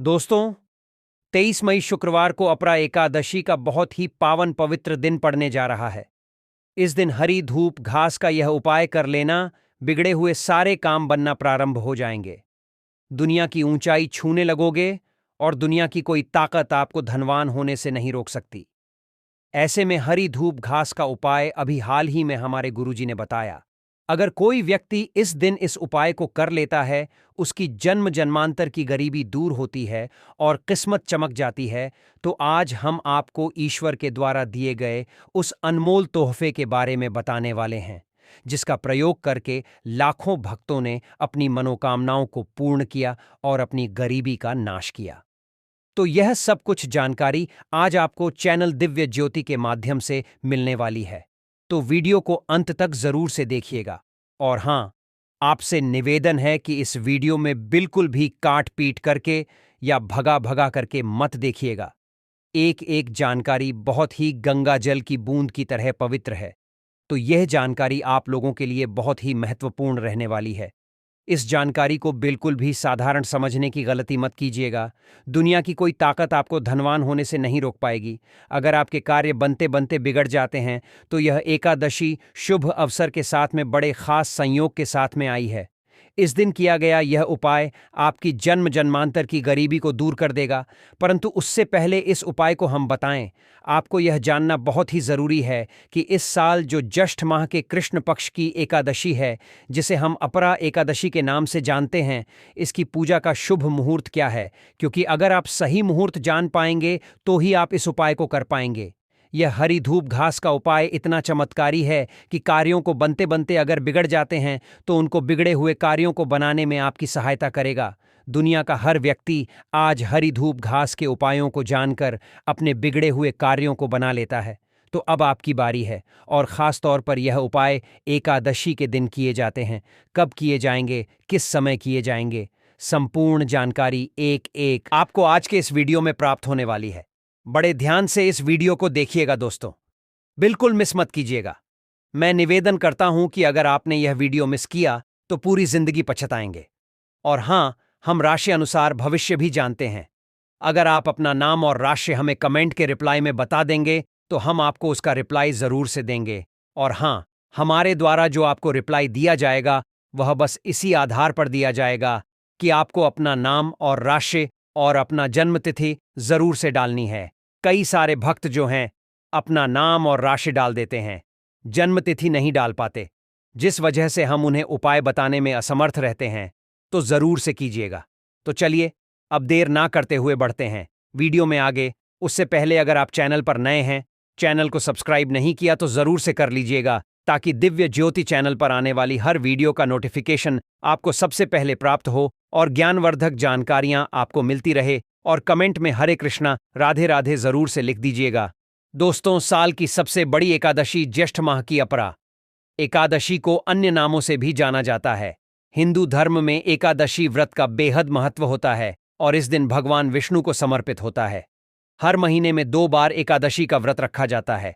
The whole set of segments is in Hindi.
दोस्तों, 23 मई शुक्रवार को अपरा एकादशी का बहुत ही पावन पवित्र दिन पड़ने जा रहा है। इस दिन हरी धूप घास का यह उपाय कर लेना, बिगड़े हुए सारे काम बनना प्रारंभ हो जाएंगे। दुनिया की ऊंचाई छूने लगोगे और दुनिया की कोई ताकत आपको धनवान होने से नहीं रोक सकती। ऐसे में हरी धूप घास का उपाय अभी हाल ही में हमारे गुरुजी ने बताया। अगर कोई व्यक्ति इस दिन इस उपाय को कर लेता है, उसकी जन्म जन्मांतर की गरीबी दूर होती है और किस्मत चमक जाती है। तो आज हम आपको ईश्वर के द्वारा दिए गए उस अनमोल तोहफे के बारे में बताने वाले हैं, जिसका प्रयोग करके लाखों भक्तों ने अपनी मनोकामनाओं को पूर्ण किया और अपनी गरीबी का नाश किया। तो यह सब कुछ जानकारी आज आपको चैनल दिव्य ज्योति के माध्यम से मिलने वाली है। तो वीडियो को अंत तक जरूर से देखिएगा। और हां, आपसे निवेदन है कि इस वीडियो में बिल्कुल भी काट पीट करके या भगा भगा करके मत देखिएगा। एक एक जानकारी बहुत ही गंगा जल की बूंद की तरह पवित्र है। तो यह जानकारी आप लोगों के लिए बहुत ही महत्वपूर्ण रहने वाली है। इस जानकारी को बिल्कुल भी साधारण समझने की गलती मत कीजिएगा। दुनिया की कोई ताकत आपको धनवान होने से नहीं रोक पाएगी। अगर आपके कार्य बनते बनते बिगड़ जाते हैं, तो यह एकादशी शुभ अवसर के साथ में बड़े खास संयोग के साथ में आई है। इस दिन किया गया यह उपाय आपकी जन्म जन्मांतर की गरीबी को दूर कर देगा। परंतु उससे पहले इस उपाय को हम बताएं, आपको यह जानना बहुत ही जरूरी है कि इस साल जो ज्येष्ठ माह के कृष्ण पक्ष की एकादशी है, जिसे हम अपरा एकादशी के नाम से जानते हैं, इसकी पूजा का शुभ मुहूर्त क्या है। क्योंकि अगर आप सही मुहूर्त जान पाएंगे तो ही आप इस उपाय को कर पाएंगे। यह हरी धूप घास का उपाय इतना चमत्कारी है कि कार्यों को बनते बनते अगर बिगड़ जाते हैं, तो उनको बिगड़े हुए कार्यों को बनाने में आपकी सहायता करेगा। दुनिया का हर व्यक्ति आज हरी धूप घास के उपायों को जानकर अपने बिगड़े हुए कार्यों को बना लेता है। तो अब आपकी बारी है। और ख़ास तौर पर यह उपाय एकादशी के दिन किए जाते हैं। कब किए जाएंगे, किस समय किए जाएंगे, संपूर्ण जानकारी एक एक आपको आज के इस वीडियो में प्राप्त होने वाली है। बड़े ध्यान से इस वीडियो को देखिएगा दोस्तों, बिल्कुल मिस मत कीजिएगा। मैं निवेदन करता हूं कि अगर आपने यह वीडियो मिस किया तो पूरी जिंदगी पछताएंगे। और हां, हम राशि अनुसार भविष्य भी जानते हैं। अगर आप अपना नाम और राशि हमें कमेंट के रिप्लाई में बता देंगे, तो हम आपको उसका रिप्लाई जरूर से देंगे। और हां, हमारे द्वारा जो आपको रिप्लाई दिया जाएगा, वह बस इसी आधार पर दिया जाएगा कि आपको अपना नाम और राशि और अपना जन्मतिथि जरूर से डालनी है। कई सारे भक्त जो हैं, अपना नाम और राशि डाल देते हैं, जन्मतिथि नहीं डाल पाते, जिस वजह से हम उन्हें उपाय बताने में असमर्थ रहते हैं। तो जरूर से कीजिएगा। तो चलिए, अब देर ना करते हुए बढ़ते हैं वीडियो में आगे। उससे पहले अगर आप चैनल पर नए हैं, चैनल को सब्सक्राइब नहीं किया तो जरूर से कर लीजिएगा, ताकि दिव्य ज्योति चैनल पर आने वाली हर वीडियो का नोटिफिकेशन आपको सबसे पहले प्राप्त हो और ज्ञानवर्धक जानकारियां आपको मिलती रहे। और कमेंट में हरे कृष्णा राधे राधे जरूर से लिख दीजिएगा। दोस्तों, साल की सबसे बड़ी एकादशी ज्येष्ठ माह की अपरा एकादशी को अन्य नामों से भी जाना जाता है। हिंदू धर्म में एकादशी व्रत का बेहद महत्व होता है और इस दिन भगवान विष्णु को समर्पित होता है। हर महीने में 2 बार एकादशी का व्रत रखा जाता है,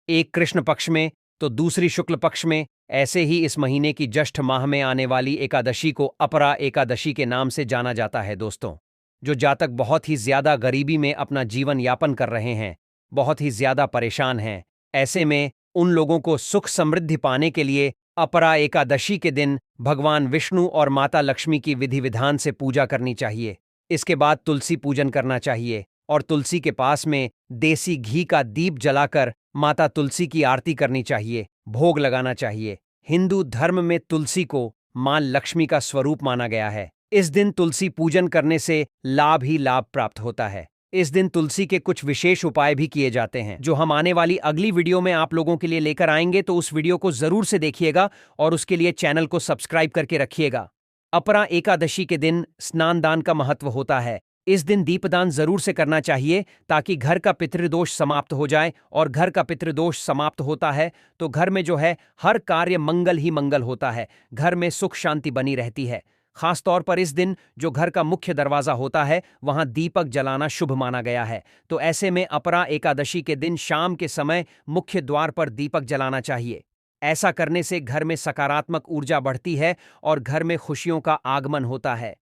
एक कृष्ण पक्ष में तो दूसरी शुक्ल पक्ष में। ऐसे ही इस महीने की ज्येष्ठ माह में आने वाली एकादशी को अपरा एकादशी के नाम से जाना जाता है। दोस्तों, जो जातक बहुत ही ज्यादा गरीबी में अपना जीवन यापन कर रहे हैं, बहुत ही ज्यादा परेशान हैं, ऐसे में उन लोगों को सुख समृद्धि पाने के लिए अपरा एकादशी के दिन भगवान विष्णु और माता लक्ष्मी की विधि विधान से पूजा करनी चाहिए। इसके बाद तुलसी पूजन करना चाहिए और तुलसी के पास में देसी घी का दीप जलाकर माता तुलसी की आरती करनी चाहिए, भोग लगाना चाहिए। हिंदू धर्म में तुलसी को मां लक्ष्मी का स्वरूप माना गया है। इस दिन तुलसी पूजन करने से लाभ ही लाभ प्राप्त होता है। इस दिन तुलसी के कुछ विशेष उपाय भी किए जाते हैं, जो हम आने वाली अगली वीडियो में आप लोगों के लिए लेकर आएंगे। तो उस वीडियो को जरूर से देखिएगा और उसके लिए चैनल को सब्सक्राइब करके रखिएगा। अपरा एकादशी के दिन स्नान दान का महत्व होता है। इस दिन दीपदान जरूर से करना चाहिए, ताकि घर का पितृदोष समाप्त हो जाए। और घर का पितृदोष समाप्त होता है तो घर में जो है हर कार्य मंगल ही मंगल होता है, घर में सुख शांति बनी रहती है। खास तौर पर इस दिन जो घर का मुख्य दरवाजा होता है, वहां दीपक जलाना शुभ माना गया है। तो ऐसे में अपरा एकादशी के दिन शाम के समय मुख्य द्वार पर दीपक जलाना चाहिए। ऐसा करने से घर में सकारात्मक ऊर्जा बढ़ती है और घर में खुशियों का आगमन होता है।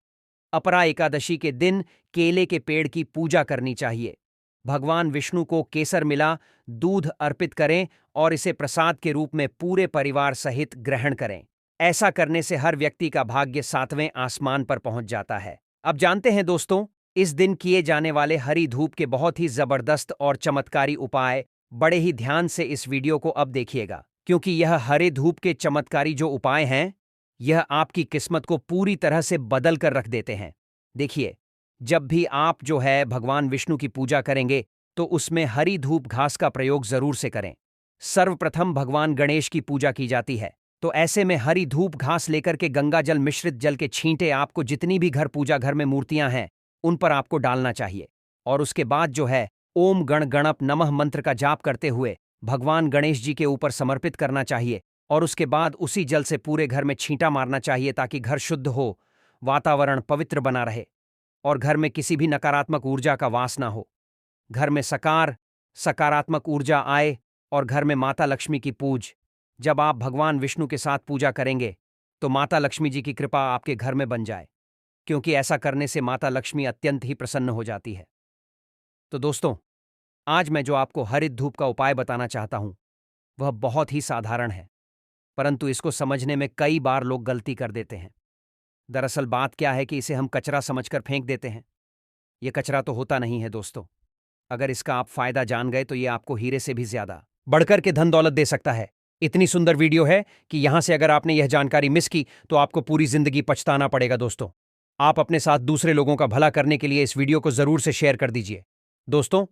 अपरा एकादशी के दिन केले के पेड़ की पूजा करनी चाहिए। भगवान विष्णु को केसर मिला दूध अर्पित करें और इसे प्रसाद के रूप में पूरे परिवार सहित ग्रहण करें। ऐसा करने से हर व्यक्ति का भाग्य 7वें आसमान पर पहुंच जाता है। अब जानते हैं दोस्तों, इस दिन किए जाने वाले हरी धूप के बहुत ही जबरदस्त और चमत्कारी उपाय। बड़े ही ध्यान से इस वीडियो को अब देखिएगा, क्योंकि यह हरे धूप के चमत्कारी जो उपाय हैं, यह आपकी किस्मत को पूरी तरह से बदल कर रख देते हैं। देखिए, जब भी आप जो है भगवान विष्णु की पूजा करेंगे तो उसमें हरी धूप घास का प्रयोग जरूर से करें। सर्वप्रथम भगवान गणेश की पूजा की जाती है, तो ऐसे में हरी धूप घास लेकर के गंगा जल मिश्रित जल के छींटे आपको जितनी भी पूजा घर में मूर्तियां हैं उन पर आपको डालना चाहिए। और उसके बाद जो है ओम गण गणप नमः मंत्र का जाप करते हुए भगवान गणेश जी के ऊपर समर्पित करना चाहिए। और उसके बाद उसी जल से पूरे घर में छींटा मारना चाहिए ताकि घर शुद्ध हो, वातावरण पवित्र बना रहे और घर में किसी भी नकारात्मक ऊर्जा का वास ना हो। घर में सकारात्मक ऊर्जा आए और घर में माता लक्ष्मी की पूज। जब आप भगवान विष्णु के साथ पूजा करेंगे तो माता लक्ष्मी जी की कृपा आपके घर में बन जाए, क्योंकि ऐसा करने से माता लक्ष्मी अत्यंत ही प्रसन्न हो जाती है। तो दोस्तों, आज मैं जो आपको हरित धूप का उपाय बताना चाहता हूं वह बहुत ही साधारण है, परंतु इसको समझने में कई बार लोग गलती कर देते हैं। दरअसल बात क्या है कि इसे हम कचरा समझकर फेंक देते हैं। यह कचरा तो होता नहीं है दोस्तों। अगर इसका आप फायदा जान गए तो यह आपको हीरे से भी ज्यादा बढ़कर के धन दौलत दे सकता है। इतनी सुंदर वीडियो है कि यहां से अगर आपने यह जानकारी मिस की तो आपको पूरी जिंदगी पछताना पड़ेगा। दोस्तों, आप अपने साथ दूसरे लोगों का भला करने के लिए इस वीडियो को जरूर से शेयर कर दीजिए। दोस्तों,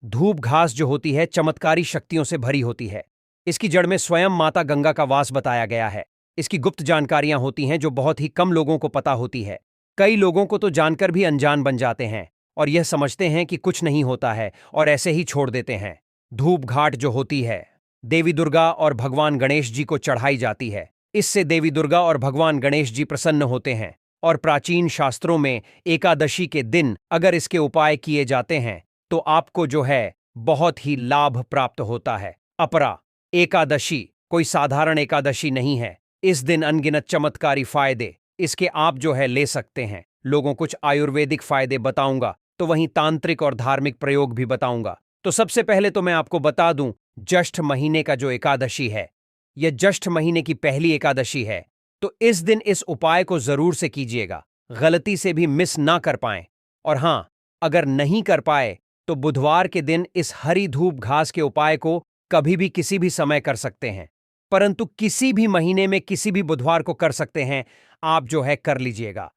धूप घास जो होती है चमत्कारी शक्तियों से भरी होती है। इसकी जड़ में स्वयं माता गंगा का वास बताया गया है। इसकी गुप्त जानकारियां होती हैं जो बहुत ही कम लोगों को पता होती है। कई लोगों को तो जानकर भी अनजान बन जाते हैं और यह समझते हैं कि कुछ नहीं होता है और ऐसे ही छोड़ देते हैं। धूप घाट जो होती है देवी दुर्गा और भगवान गणेश जी को चढ़ाई जाती है। इससे देवी दुर्गा और भगवान गणेश जी प्रसन्न होते हैं और प्राचीन शास्त्रों में एकादशी के दिन अगर इसके उपाय किए जाते हैं तो आपको जो है बहुत ही लाभ प्राप्त होता है। अपरा एकादशी कोई साधारण एकादशी नहीं है। इस दिन अनगिनत चमत्कारी फायदे इसके आप जो है ले सकते हैं। लोगों कुछ आयुर्वेदिक फायदे बताऊंगा तो वहीं तांत्रिक और धार्मिक प्रयोग भी बताऊंगा। तो सबसे पहले तो मैं आपको बता दूं, ज्येष्ठ महीने का जो एकादशी है यह ज्येष्ठ महीने की पहली एकादशी है, तो इस दिन इस उपाय को जरूर से कीजिएगा। गलती से भी मिस ना कर पाएं। और हां, अगर नहीं कर पाए तो बुधवार के दिन इस हरी धूप घास के उपाय को कभी भी किसी भी समय कर सकते हैं, परंतु किसी भी महीने में किसी भी बुधवार को कर सकते हैं। आप जो है कर लीजिएगा।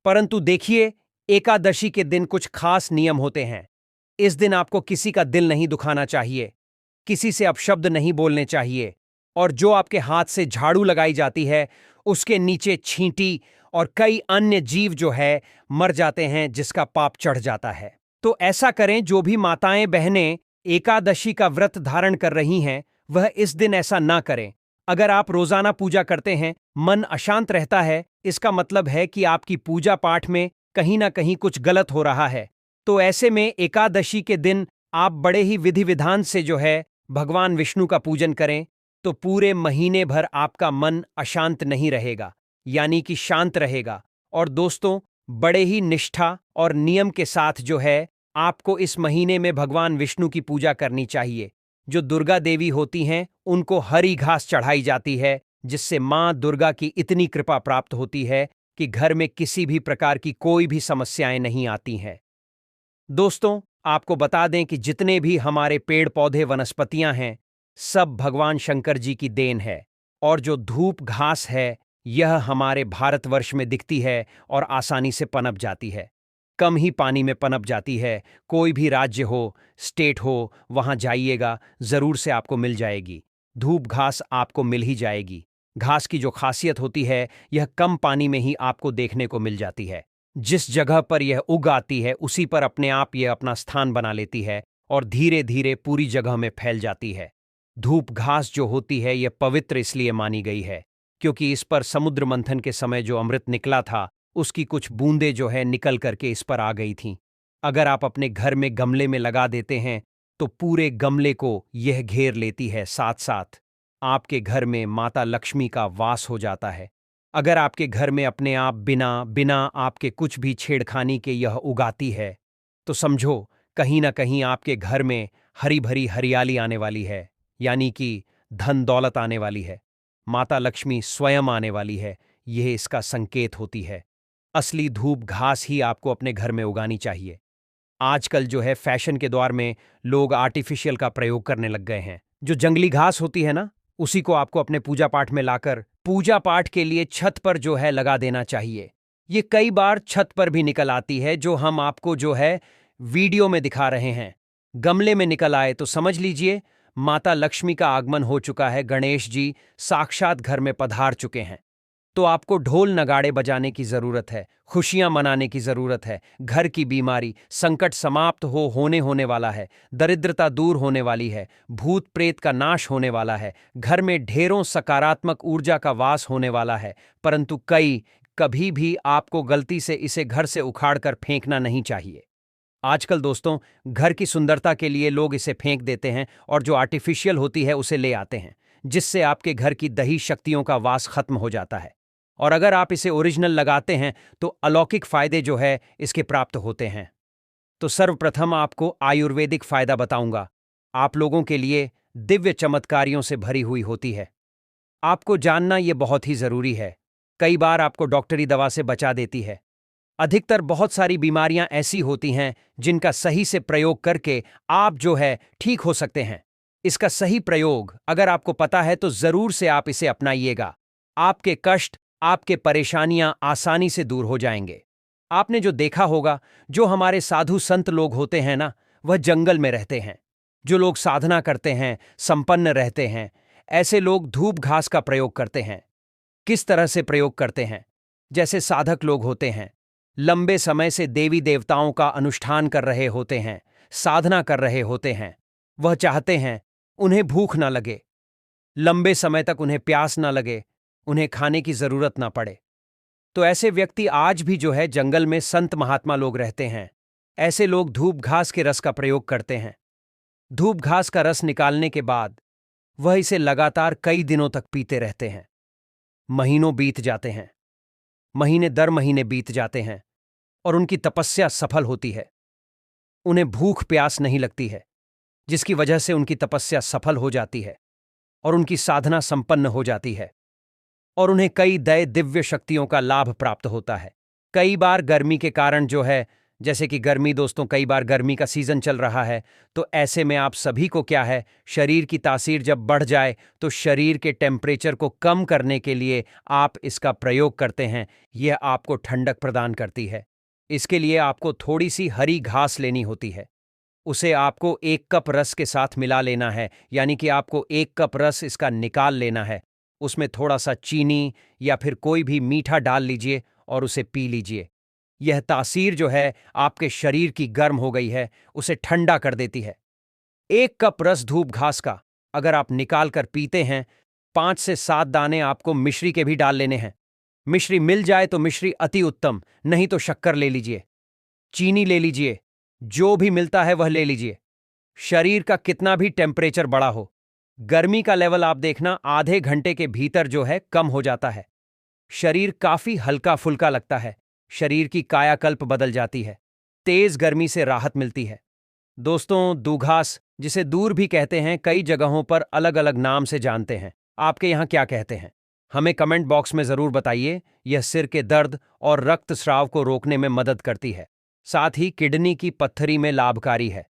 परंतु देखिए, एकादशी के दिन कुछ खास नियम होते हैं। इस दिन आपको किसी का दिल नहीं दुखाना चाहिए, किसी से अपशब्द नहीं बोलने चाहिए और जो आपके हाथ से झाड़ू लगाई जाती है उसके नीचे छींटी और कई अन्य जीव जो है मर जाते हैं जिसका पाप चढ़ जाता है। तो ऐसा करें, जो भी माताएं बहनें एकादशी का व्रत धारण कर रही हैं वह इस दिन ऐसा ना करें। अगर आप रोजाना पूजा करते हैं, मन अशांत रहता है, इसका मतलब है कि आपकी पूजा पाठ में कहीं ना कहीं कुछ गलत हो रहा है। तो ऐसे में एकादशी के दिन आप बड़े ही विधि विधान से जो है भगवान विष्णु का पूजन करें तो पूरे महीने भर आपका मन अशांत नहीं रहेगा, यानी कि शांत रहेगा। और दोस्तों, बड़े ही निष्ठा और नियम के साथ जो है आपको इस महीने में भगवान विष्णु की पूजा करनी चाहिए। जो दुर्गा देवी होती हैं उनको हरी घास चढ़ाई जाती है, जिससे मां दुर्गा की इतनी कृपा प्राप्त होती है कि घर में किसी भी प्रकार की कोई भी समस्याएं नहीं आती हैं। दोस्तों, आपको बता दें कि जितने भी हमारे पेड़ पौधे वनस्पतियां हैं सब भगवान शंकर जी की देन है। और जो धूप घास है यह हमारे भारतवर्ष में दिखती है और आसानी से पनप जाती है। कम ही पानी में पनप जाती है। कोई भी राज्य हो, स्टेट हो, वहां जाइएगा जरूर से आपको मिल जाएगी। धूप घास आपको मिल ही जाएगी। घास की जो खासियत होती है यह कम पानी में ही आपको देखने को मिल जाती है। जिस जगह पर यह उग आती है उसी पर अपने आप यह अपना स्थान बना लेती है और धीरे धीरे पूरी जगह में फैल जाती है। धूप घास जो होती है यह पवित्र इसलिए मानी गई है क्योंकि इस पर समुद्र मंथन के समय जो अमृत निकला था उसकी कुछ बूंदें जो है निकल करके इस पर आ गई थीं। अगर आप अपने घर में गमले में लगा देते हैं तो पूरे गमले को यह घेर लेती है, साथ साथ आपके घर में माता लक्ष्मी का वास हो जाता है। अगर आपके घर में अपने आप बिना बिना आपके कुछ भी छेड़खानी के यह उगाती है, तो समझो कहीं ना कहीं आपके घर में हरी भरी हरियाली आने वाली है, यानी कि धन दौलत आने वाली है, माता लक्ष्मी स्वयं आने वाली है। यह इसका संकेत होती है। असली धूप घास ही आपको अपने घर में उगानी चाहिए। आजकल जो है फैशन के दौर में लोग आर्टिफिशियल का प्रयोग करने लग गए हैं। जो जंगली घास होती है ना, उसी को आपको अपने पूजा पाठ में लाकर पूजा पाठ के लिए छत पर जो है लगा देना चाहिए। ये कई बार छत पर भी निकल आती है, जो हम आपको जो है वीडियो में दिखा रहे हैं। गमले में निकल आए तो समझ लीजिए माता लक्ष्मी का आगमन हो चुका है, गणेश जी साक्षात घर में पधार चुके हैं। तो आपको ढोल नगाड़े बजाने की जरूरत है, खुशियां मनाने की जरूरत है। घर की बीमारी संकट समाप्त होने वाला है, दरिद्रता दूर होने वाली है, भूत प्रेत का नाश होने वाला है, घर में ढेरों सकारात्मक ऊर्जा का वास होने वाला है। परंतु कभी भी आपको गलती से इसे घर से उखाड़कर फेंकना नहीं चाहिए। आजकल दोस्तों घर की सुंदरता के लिए लोग इसे फेंक देते हैं और जो आर्टिफिशियल होती है उसे ले आते हैं, जिससे आपके घर की दही शक्तियों का वास खत्म हो जाता है। और अगर आप इसे ओरिजिनल लगाते हैं तो अलौकिक फायदे जो है इसके प्राप्त होते हैं। तो सर्वप्रथम आपको आयुर्वेदिक फायदा बताऊंगा। आप लोगों के लिए दिव्य चमत्कारियों से भरी हुई होती है। आपको जानना यह बहुत ही जरूरी है। कई बार आपको डॉक्टरी दवा से बचा देती है। अधिकतर बहुत सारी बीमारियां ऐसी होती हैं जिनका सही से प्रयोग करके आप जो है ठीक हो सकते हैं। इसका सही प्रयोग अगर आपको पता है तो जरूर से आप इसे अपनाइएगा। आपके कष्ट, आपके परेशानियां आसानी से दूर हो जाएंगे। आपने जो देखा होगा, जो हमारे साधु संत लोग होते हैं ना, वह जंगल में रहते हैं। जो लोग साधना करते हैं, संपन्न रहते हैं, ऐसे लोग धूप घास का प्रयोग करते हैं। किस तरह से प्रयोग करते हैं? जैसे साधक लोग होते हैं, लंबे समय से देवी देवताओं का अनुष्ठान कर रहे होते हैं, साधना कर रहे होते हैं। वह चाहते हैं उन्हें भूख ना लगे, लंबे समय तक उन्हें प्यास ना लगे, उन्हें खाने की जरूरत ना पड़े। तो ऐसे व्यक्ति आज भी जो है जंगल में संत महात्मा लोग रहते हैं। ऐसे लोग धूप घास के रस का प्रयोग करते हैं। धूप घास का रस निकालने के बाद वह इसे लगातार कई दिनों तक पीते रहते हैं। महीनों बीत जाते हैं, महीने दर महीने बीत जाते हैं और उनकी तपस्या सफल होती है। उन्हें भूख प्यास नहीं लगती है, जिसकी वजह से उनकी तपस्या सफल हो जाती है और उनकी साधना संपन्न हो जाती है और उन्हें कई दिव्य शक्तियों का लाभ प्राप्त होता है। कई बार गर्मी के कारण जो है, जैसे कि गर्मी दोस्तों, कई बार गर्मी का सीजन चल रहा है, तो ऐसे में आप सभी को क्या है, शरीर की तासीर जब बढ़ जाए तो शरीर के टेम्परेचर को कम करने के लिए आप इसका प्रयोग करते हैं। यह आपको ठंडक प्रदान करती है। इसके लिए आपको थोड़ी सी हरी घास लेनी होती है। उसे आपको 1 कप रस के साथ मिला लेना है, यानी कि आपको 1 कप रस इसका निकाल लेना है। उसमें थोड़ा सा चीनी या फिर कोई भी मीठा डाल लीजिए और उसे पी लीजिए। यह तासीर जो है आपके शरीर की गर्म हो गई है, उसे ठंडा कर देती है। 1 कप रस धूप घास का अगर आप निकाल कर पीते हैं, 5 से 7 दाने आपको मिश्री के भी डाल लेने हैं। मिश्री मिल जाए तो मिश्री अति उत्तम, नहीं तो शक्कर ले लीजिए, चीनी ले लीजिए, जो भी मिलता है वह ले लीजिए। शरीर का कितना भी टेम्परेचर बढ़ा हो, गर्मी का लेवल आप देखना आधे घंटे के भीतर जो है कम हो जाता है। शरीर काफी हल्का फुल्का लगता है, शरीर की कायाकल्प बदल जाती है, तेज गर्मी से राहत मिलती है। दोस्तों दूघास, जिसे दूर भी कहते हैं, कई जगहों पर अलग अलग नाम से जानते हैं। आपके यहाँ क्या कहते हैं? हमें कमेंट बॉक्स में जरूर बताइए। यह सिर के दर्द और रक्तस्राव को रोकने में मदद करती है, साथ ही किडनी की पत्थरी में लाभकारी है।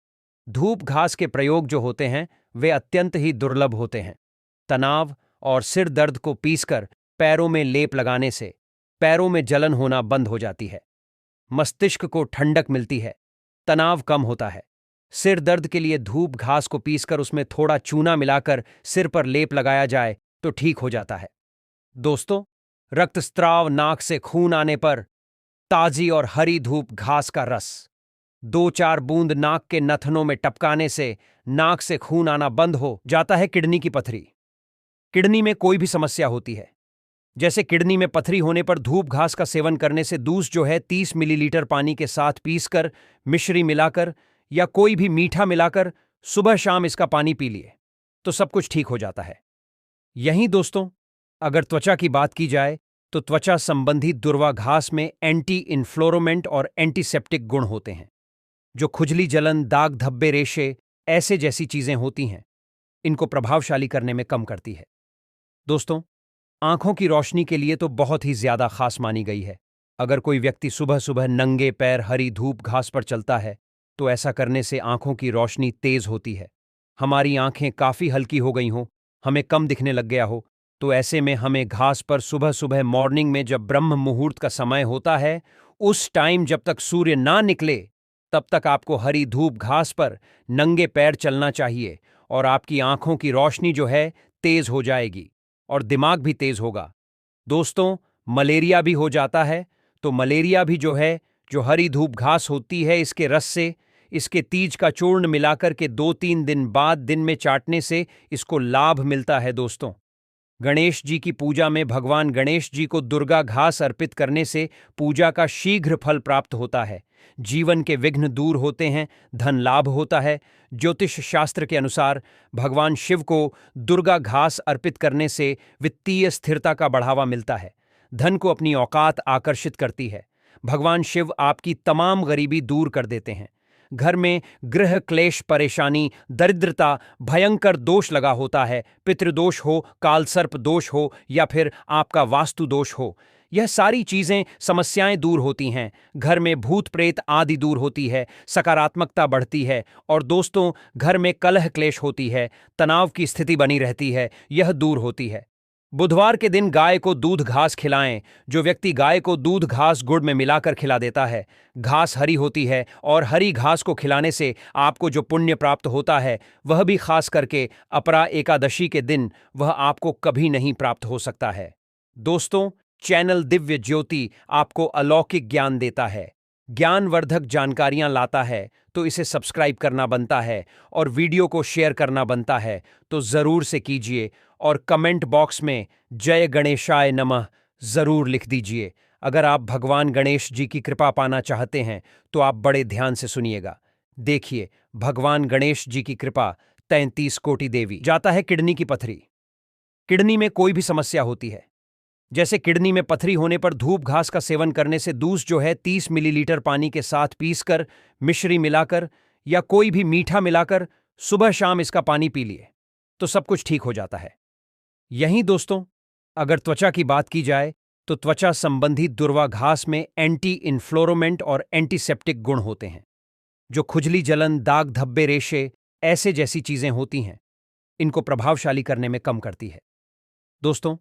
धूप घास के प्रयोग जो होते हैं वे अत्यंत ही दुर्लभ होते हैं। तनाव और सिर दर्द को पीसकर पैरों में लेप लगाने से पैरों में जलन होना बंद हो जाती है, मस्तिष्क को ठंडक मिलती है, तनाव कम होता है। सिर दर्द के लिए धूप घास को पीसकर उसमें थोड़ा चूना मिलाकर सिर पर लेप लगाया जाए तो ठीक हो जाता है। दोस्तों, रक्तस्राव, नाक से खून आने पर ताजी और हरी धूप घास का रस 2-4 बूंद नाक के नथनों में टपकाने से नाक से खून आना बंद हो जाता है। किडनी की पथरी, किडनी में कोई भी समस्या होती है, जैसे किडनी में पथरी होने पर धूप घास का सेवन करने से दूस जो है 30 मिलीलीटर पानी के साथ पीसकर, मिश्री मिलाकर या कोई भी मीठा मिलाकर सुबह शाम इसका पानी पी लिए तो सब कुछ ठीक हो जाता है। यहीं दोस्तों, अगर त्वचा की बात की जाए तो त्वचा संबंधी दुर्वा घास में एंटी इन्फ्लोरोमेंट और एंटीसेप्टिक गुण होते हैं, जो खुजली, जलन, दाग धब्बे, रेशे ऐसे जैसी चीजें होती हैं, इनको प्रभावशाली करने में कम करती है। दोस्तों, आंखों की रोशनी के लिए तो बहुत ही ज्यादा खास मानी गई है। अगर कोई व्यक्ति सुबह सुबह नंगे पैर हरी धूप घास पर चलता है, तो ऐसा करने से आंखों की रोशनी तेज होती है। हमारी आंखें काफी हल्की हो गई हों, हमें कम दिखने लग गया हो, तो ऐसे में हमें घास पर सुबह सुबह मॉर्निंग में जब ब्रह्म मुहूर्त का समय होता है, उस टाइम जब तक सूर्य ना निकले, तब तक आपको हरी धूप घास पर नंगे पैर चलना चाहिए और आपकी आंखों की रोशनी जो है तेज हो जाएगी और दिमाग भी तेज होगा। दोस्तों, मलेरिया भी हो जाता है, तो मलेरिया भी जो है, जो हरी धूप घास होती है, इसके रस से, इसके तीज का चूर्ण मिलाकर के 2-3 दिन बाद दिन में चाटने से इसको लाभ मिलता है। दोस्तों, गणेश जी की पूजा में भगवान गणेश जी को दुर्गा घास अर्पित करने से पूजा का शीघ्र फल प्राप्त होता है, जीवन के विघ्न दूर होते हैं, धन लाभ होता है। ज्योतिष शास्त्र के अनुसार भगवान शिव को दुर्गा घास अर्पित करने से वित्तीय स्थिरता का बढ़ावा मिलता है, धन को अपनी औकात आकर्षित करती है। भगवान शिव आपकी तमाम गरीबी दूर कर देते हैं। घर में गृह क्लेश, परेशानी, दरिद्रता, भयंकर दोष लगा होता है, पितृदोष हो, कालसर्प दोष हो या फिर आपका वास्तु दोष हो, यह सारी चीजें, समस्याएं दूर होती हैं। घर में भूत प्रेत आदि दूर होती है, सकारात्मकता बढ़ती है और दोस्तों, घर में कलह क्लेश होती है, तनाव की स्थिति बनी रहती है, यह दूर होती है। बुधवार के दिन गाय को दूध घास खिलाएं। जो व्यक्ति गाय को दूध घास गुड़ में मिलाकर खिला देता है, घास हरी होती है और हरी घास को खिलाने से आपको जो पुण्य प्राप्त होता है, वह भी खास करके अपरा एकादशी के दिन वह आपको कभी नहीं प्राप्त हो सकता है। दोस्तों, चैनल दिव्य ज्योति आपको अलौकिक ज्ञान देता है, ज्ञानवर्धक जानकारियां लाता है, तो इसे सब्सक्राइब करना बनता है और वीडियो को शेयर करना बनता है, तो जरूर से कीजिए और कमेंट बॉक्स में जय गणेशाय नमः जरूर लिख दीजिए। अगर आप भगवान गणेश जी की कृपा पाना चाहते हैं, तो आप बड़े ध्यान से सुनिएगा। देखिए, भगवान गणेश जी की कृपा 33 कोटि देवी। जाता है किडनी की पथरी। किडनी में कोई भी समस्या होती है, जैसे किडनी में पथरी होने पर धूप घास का सेवन करने से दूध जो है 30 मिलीलीटर पानी के साथ पीसकर, मिश्री मिलाकर या कोई भी मीठा मिलाकर सुबह शाम इसका पानी पी लिए, तो सब कुछ ठीक हो जाता है। यहीं दोस्तों, अगर त्वचा की बात की जाए, तो त्वचा संबंधी दुर्वा घास में एंटी इन्फ्लोरोमेंट और एंटीसेप्टिक गुण होते हैं, जो खुजली, जलन, दाग धब्बे, रेशे ऐसे जैसी चीजें होती हैं, इनको प्रभावशाली करने में कम करती है। दोस्तों,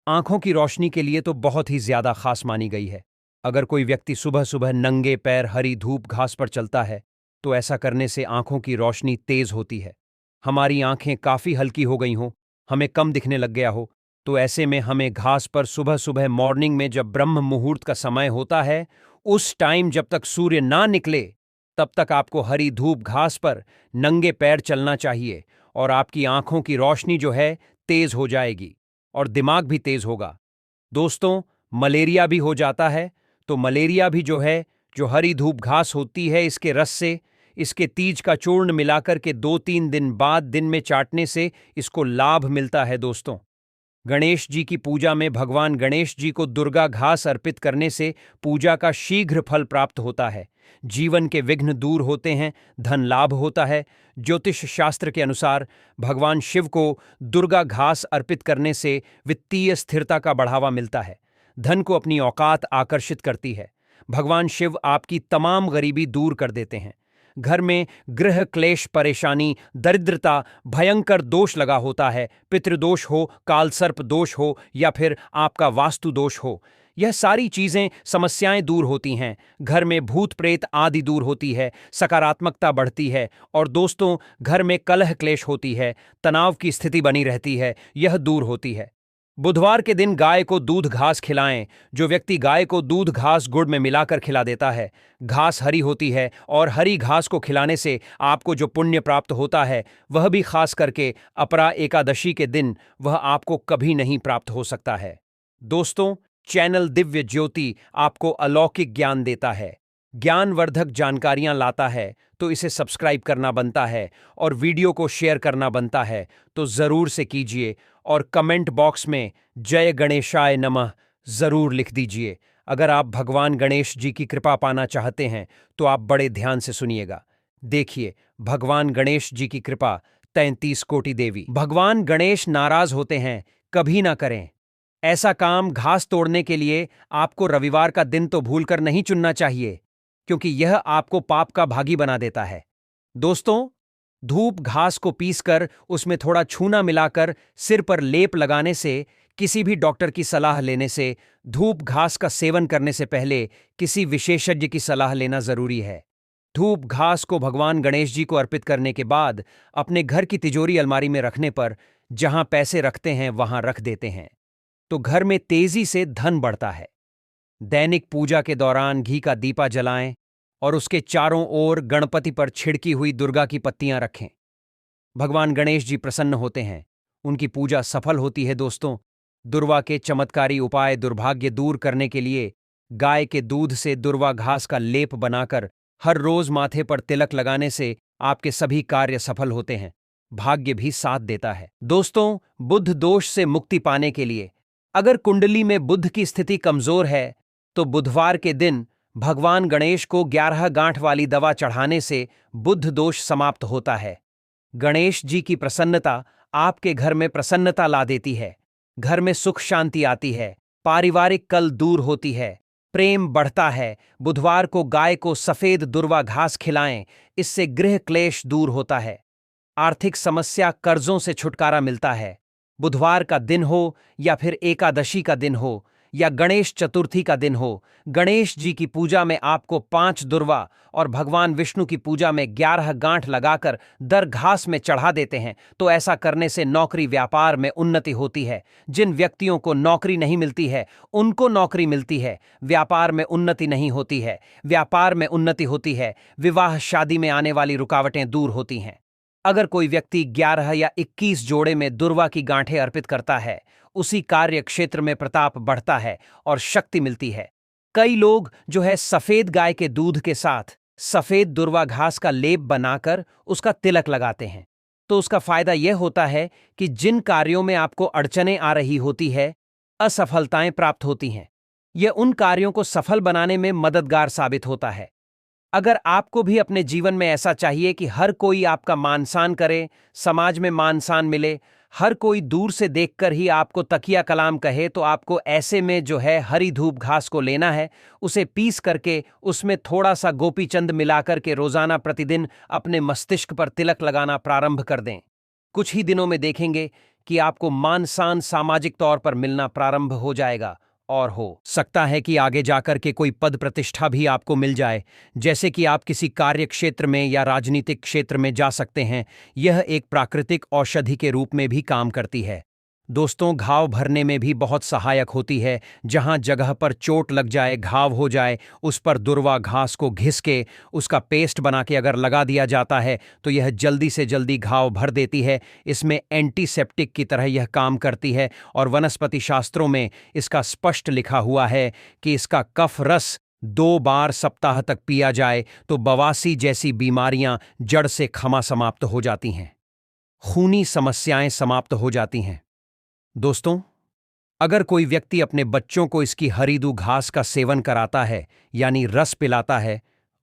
आंखों की रोशनी के लिए तो बहुत ही ज्यादा खास मानी गई है। अगर कोई व्यक्ति सुबह सुबह नंगे पैर हरी धूप घास पर चलता है, तो ऐसा करने से आंखों की रोशनी तेज होती है। हमारी आंखें काफी हल्की हो गई हों, हमें कम दिखने लग गया हो, तो ऐसे में हमें घास पर सुबह सुबह मॉर्निंग में जब ब्रह्म मुहूर्त का समय होता है, उस टाइम जब तक सूर्य ना निकले, तब तक आपको हरी धूप घास पर नंगे पैर चलना चाहिए और आपकी आंखों की रोशनी जो है तेज हो जाएगी और दिमाग भी तेज होगा। दोस्तों, मलेरिया भी हो जाता है, तो मलेरिया भी जो है, जो हरी धूप घास होती है, इसके रस से, इसके तीज का चूर्ण मिलाकर के 2-3 दिन बाद दिन में चाटने से इसको लाभ मिलता है। दोस्तों, गणेश जी की पूजा में भगवान गणेश जी को दुर्गा घास अर्पित करने से पूजा का शीघ्र फल प्राप्त होता है, जीवन के विघ्न दूर होते हैं, धन लाभ होता है। ज्योतिष शास्त्र के अनुसार भगवान शिव को दुर्गा घास अर्पित करने से वित्तीय स्थिरता का बढ़ावा मिलता है, धन को अपनी औकात आकर्षित करती है। भगवान शिव आपकी तमाम गरीबी दूर कर देते हैं। घर में गृह क्लेश, परेशानी, दरिद्रता, भयंकर दोष लगा होता है, पितृदोष हो, कालसर्प दोष हो या फिर आपका वास्तु दोष हो, यह सारी चीजें, समस्याएं दूर होती हैं। घर में भूत प्रेत आदि दूर होती है, सकारात्मकता बढ़ती है और दोस्तों, घर में कलह क्लेश होती है, तनाव की स्थिति बनी रहती है, यह दूर होती है। बुधवार के दिन गाय को दूध घास खिलाएं। जो व्यक्ति गाय को दूध घास गुड़ में मिलाकर खिला देता है, घास हरी होती है और हरी घास को खिलाने से आपको जो पुण्य प्राप्त होता है, वह भी खास करके अपरा एकादशी के दिन वह आपको कभी नहीं प्राप्त हो सकता है। दोस्तों, चैनल दिव्य ज्योति आपको अलौकिक ज्ञान देता है, ज्ञानवर्धक जानकारियां लाता है, तो इसे सब्सक्राइब करना बनता है और वीडियो को शेयर करना बनता है, तो जरूर से कीजिए और कमेंट बॉक्स में जय गणेशाय नमः जरूर लिख दीजिए। अगर आप भगवान गणेश जी की कृपा पाना चाहते हैं तो आप बड़े ध्यान से सुनिएगा। देखिए, भगवान गणेश जी की कृपा 33 कोटि देवी। भगवान गणेश नाराज होते हैं, कभी ना करें ऐसा काम। घास तोड़ने के लिए आपको रविवार का दिन तो भूलकर नहीं चुनना चाहिए, क्योंकि यह आपको पाप का भागी बना देता है। दोस्तों, धूप घास को पीसकर उसमें थोड़ा छूना मिलाकर सिर पर लेप लगाने से, किसी भी डॉक्टर की सलाह लेने से, धूप घास का सेवन करने से पहले किसी विशेषज्ञ की सलाह लेना जरूरी है। धूप घास को भगवान गणेश जी को अर्पित करने के बाद अपने घर की तिजोरी अलमारी में रखने पर जहां पैसे रखते हैं वहां रख देते हैं तो घर में तेजी से धन बढ़ता है। दैनिक पूजा के दौरान घी का दीपा जलाएं और उसके चारों ओर गणपति पर छिड़की हुई दुर्गा की पत्तियां रखें। भगवान गणेश जी प्रसन्न होते हैं, उनकी पूजा सफल होती है। दोस्तों, दुर्वा के चमत्कारी उपाय दुर्भाग्य दूर करने के लिए गाय के दूध से दुर्वा घास का लेप बनाकर हर रोज माथे पर तिलक लगाने से आपके सभी कार्य सफल होते हैं, भाग्य भी साथ देता है। दोस्तों, बुध दोष से मुक्ति पाने के लिए अगर कुंडली में बुध की स्थिति कमजोर है तो बुधवार के दिन भगवान गणेश को 11 गांठ वाली दवा चढ़ाने से बुध दोष समाप्त होता है। गणेश जी की प्रसन्नता आपके घर में प्रसन्नता ला देती है, घर में सुख शांति आती है, पारिवारिक कल दूर होती है, प्रेम बढ़ता है। बुधवार को गाय को सफेद दुर्वा घास खिलाएं, इससे गृह क्लेश दूर होता है, आर्थिक समस्या कर्जों से छुटकारा मिलता है। बुधवार का दिन हो या फिर एकादशी का दिन हो या गणेश चतुर्थी का दिन हो, गणेश जी की पूजा में आपको 5 दुर्वा और भगवान विष्णु की पूजा में 11 गांठ लगाकर दर घास में चढ़ा देते हैं तो ऐसा करने से नौकरी व्यापार में उन्नति होती है। जिन व्यक्तियों को नौकरी नहीं मिलती है उनको नौकरी मिलती है, व्यापार में उन्नति नहीं होती है, व्यापार में उन्नति होती है, विवाह शादी में आने वाली रुकावटें दूर होती हैं। अगर कोई व्यक्ति 11 या 21 जोड़े में दुर्वा की गांठें अर्पित करता है, उसी कार्य क्षेत्र में प्रताप बढ़ता है और शक्ति मिलती है। कई लोग जो है सफेद गाय के दूध के साथ सफेद दुर्वा घास का लेप बनाकर उसका तिलक लगाते हैं, तो उसका फायदा यह होता है कि जिन कार्यों में आपको अड़चनें आ रही होती है, असफलताएं प्राप्त होती हैं, यह उन कार्यों को सफल बनाने में मददगार साबित होता है। अगर आपको भी अपने जीवन में ऐसा चाहिए कि हर कोई आपका मान सम्मान करे, समाज में मान सम्मान मिले, हर कोई दूर से देखकर ही आपको तकिया कलाम कहे, तो आपको ऐसे में जो है हरी धूप घास को लेना है, उसे पीस करके उसमें थोड़ा सा गोपीचंद मिलाकर के रोजाना प्रतिदिन अपने मस्तिष्क पर तिलक लगाना प्रारंभ कर दें। कुछ ही दिनों में देखेंगे कि आपको मान सम्मान सामाजिक तौर पर मिलना प्रारंभ हो जाएगा और हो सकता है कि आगे जाकर के कोई पद प्रतिष्ठा भी आपको मिल जाए, जैसे कि आप किसी कार्य क्षेत्र में या राजनीतिक क्षेत्र में जा सकते हैं। यह एक प्राकृतिक औषधि के रूप में भी काम करती है। दोस्तों, घाव भरने में भी बहुत सहायक होती है। जहां जगह पर चोट लग जाए, घाव हो जाए, उस पर दुर्वा घास को घिस के उसका पेस्ट बना के अगर लगा दिया जाता है तो यह जल्दी से जल्दी घाव भर देती है। इसमें एंटीसेप्टिक की तरह यह काम करती है और वनस्पति शास्त्रों में इसका स्पष्ट लिखा हुआ है कि इसका कफ रस 2 बार सप्ताह तक पिया जाए तो बवासीर जैसी बीमारियां जड़ से खमा समाप्त हो जाती हैं, खूनी समस्याएं समाप्त हो जाती हैं। दोस्तों, अगर कोई व्यक्ति अपने बच्चों को इसकी हरीदू घास का सेवन कराता है यानी रस पिलाता है,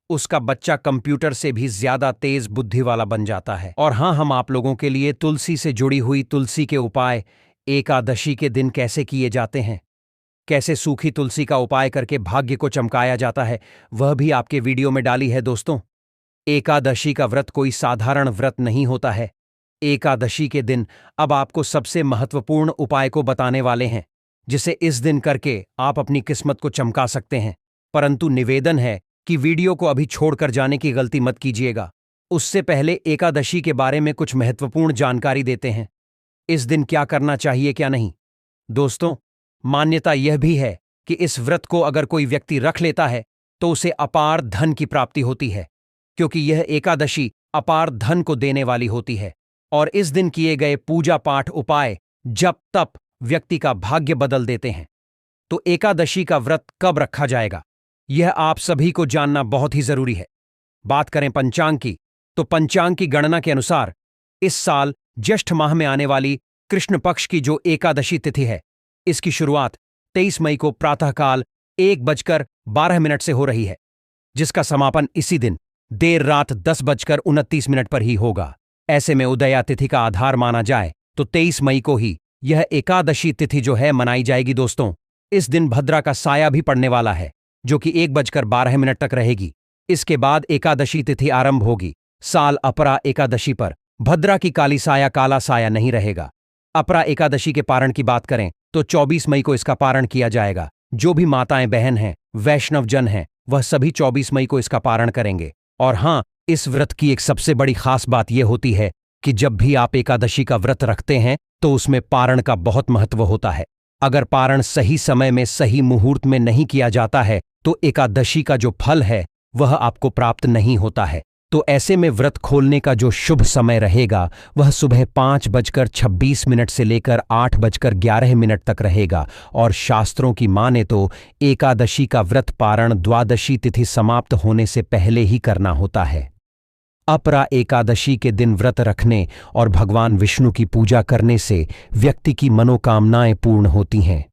उसका बच्चा कंप्यूटर से भी ज्यादा तेज बुद्धि वाला बन जाता है। और हां, हम आप लोगों के लिए तुलसी से जुड़ी हुई तुलसी के उपाय एकादशी के दिन कैसे किए जाते हैं, कैसे सूखी तुलसी का उपाय करके भाग्य को चमकाया जाता है, वह भी आपके वीडियो में डाली है। दोस्तों, एकादशी का व्रत कोई साधारण व्रत नहीं होता है। एकादशी के दिन अब आपको सबसे महत्वपूर्ण उपाय को बताने वाले हैं, जिसे इस दिन करके आप अपनी किस्मत को चमका सकते हैं। परंतु निवेदन है कि वीडियो को अभी छोड़कर जाने की गलती मत कीजिएगा। उससे पहले एकादशी के बारे में कुछ महत्वपूर्ण जानकारी देते हैं। इस दिन क्या करना चाहिए, क्या नहीं। दोस्तों, मान्यता यह भी है कि इस व्रत को अगर कोई व्यक्ति रख लेता है तो उसे अपार धन की प्राप्ति होती है, क्योंकि यह एकादशी अपार धन को देने वाली होती है। और इस दिन किए गए पूजा पाठ उपाय जप तप व्यक्ति का भाग्य बदल देते हैं। तो एकादशी का व्रत कब रखा जाएगा, यह आप सभी को जानना बहुत ही जरूरी है। बात करें पंचांग की, तो पंचांग की गणना के अनुसार इस साल ज्येष्ठ माह में आने वाली कृष्ण पक्ष की जो एकादशी तिथि है, इसकी शुरुआत 23 मई को प्रातःकाल 1:12 से हो रही है, जिसका समापन इसी दिन देर रात 10:29 पर ही होगा। ऐसे में उदया तिथि का आधार माना जाए तो 23 मई को ही यह एकादशी तिथि जो है मनाई जाएगी दोस्तों। इस दिन भद्रा का साया भी पड़ने वाला है, जो कि 1:12 तक रहेगी। इसके बाद एकादशी तिथि आरंभ होगी। साल अपरा एकादशी पर भद्रा की काली साया काला साया नहीं रहेगा। अपरा एकादशी के पारण की बात करें तो 24 मई को इसका पारण किया जाएगा। जो भी माताएं बहन हैं, वैष्णव जन हैं, वह सभी 24 मई को इसका पारण करेंगे। और हाँ, इस व्रत की एक सबसे बड़ी खास बात यह होती है कि जब भी आप एकादशी का व्रत रखते हैं तो उसमें पारण का बहुत महत्व होता है। अगर पारण सही समय में सही मुहूर्त में नहीं किया जाता है तो एकादशी का जो फल है वह आपको प्राप्त नहीं होता है। तो ऐसे में व्रत खोलने का जो शुभ समय रहेगा वह सुबह 5:26 से लेकर 8:11 तक रहेगा। और शास्त्रों की माने तो एकादशी का व्रत पारण द्वादशी तिथि समाप्त होने से पहले ही करना होता है। अपरा एकादशी के दिन व्रत रखने और भगवान विष्णु की पूजा करने से व्यक्ति की मनोकामनाएं पूर्ण होती हैं।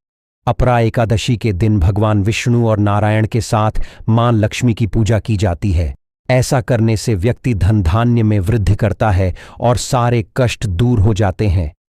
अपरा एकादशी के दिन भगवान विष्णु और नारायण के साथ मां लक्ष्मी की पूजा की जाती है। ऐसा करने से व्यक्ति धन धान्य में वृद्धि करता है और सारे कष्ट दूर हो जाते हैं।